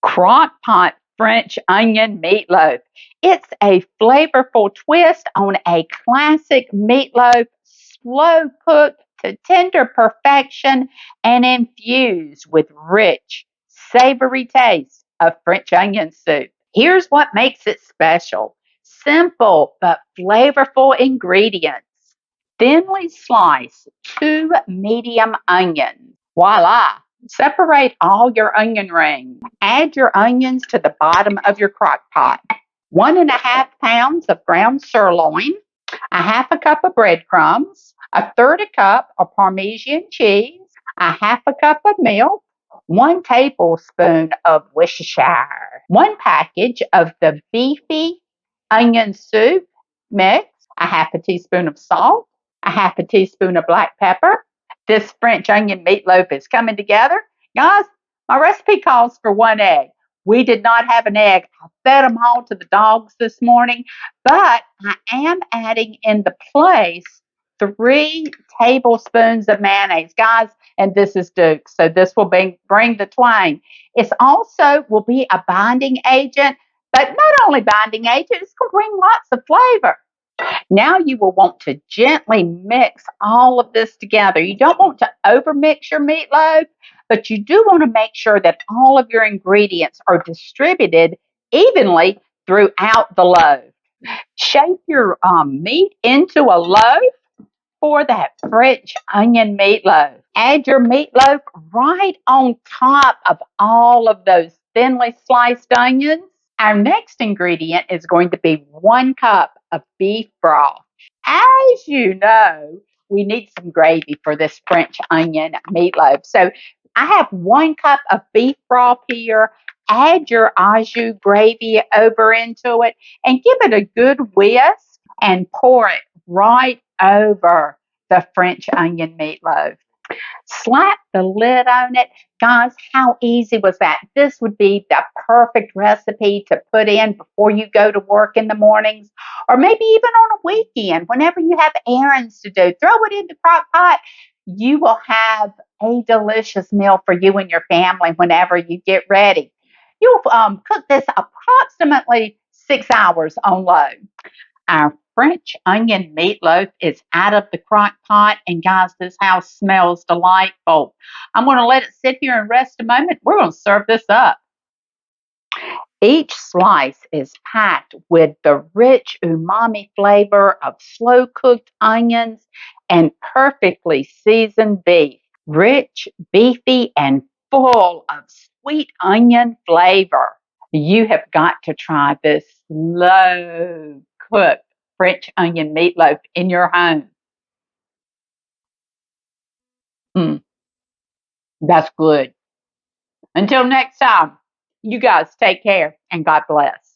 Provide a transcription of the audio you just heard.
Crockpot French Onion Meatloaf. It's a flavorful twist on a classic meatloaf, slow cooked to tender perfection and infused with rich, savory taste of French onion soup. Here's what makes it special: simple but flavorful ingredients. Thinly slice two medium onions. Voila! Separate all your onion rings. Add your onions to the bottom of your crock pot. 1.5 pounds of ground sirloin, a half a cup of breadcrumbs, a third a cup of Parmesan cheese, a half a cup of milk, 1 tablespoon of Worcestershire, one package of the beefy onion soup mix, a half a teaspoon of salt, a half a teaspoon of black pepper. This French onion meatloaf is coming together. Guys, my recipe calls for 1 egg. We did not have an egg. I fed them all to the dogs this morning, but I am adding in the place 3 tablespoons of mayonnaise, guys, and this is Duke, so this will bring the twang. It's also will be a binding agent, but not only binding agent, it's going to bring lots of flavor. Now you will want to gently mix all of this together. You don't want to overmix your meatloaf, but you do want to make sure that all of your ingredients are distributed evenly throughout the loaf. Shape your meat into a loaf for that French onion meatloaf. Add your meatloaf right on top of all of those thinly sliced onions. Our next ingredient is going to be 1 cup of beef broth. As you know, we need some gravy for this French onion meatloaf. So I have 1 cup of beef broth here. Add your aujus gravy over into it and give it a good whisk and pour it right over the French onion meatloaf. Slap the lid on it. Guys, how easy was that? This would be the perfect recipe to put in before you go to work in the mornings, or maybe even on a weekend, whenever you have errands to do. Throw it in the crock pot. You will have a delicious meal for you and your family whenever you get ready. You'll cook this approximately 6 hours on low. Our French onion meatloaf is out of the crock pot, and guys, this house smells delightful. I'm going to let it sit here and rest a moment. We're going to serve this up. Each slice is packed with the rich umami flavor of slow cooked onions and perfectly seasoned beef. Rich, beefy, and full of sweet onion flavor. You have got to try this slow cooked French onion meatloaf in your home. Mm, that's good. Until next time, you guys take care and God bless.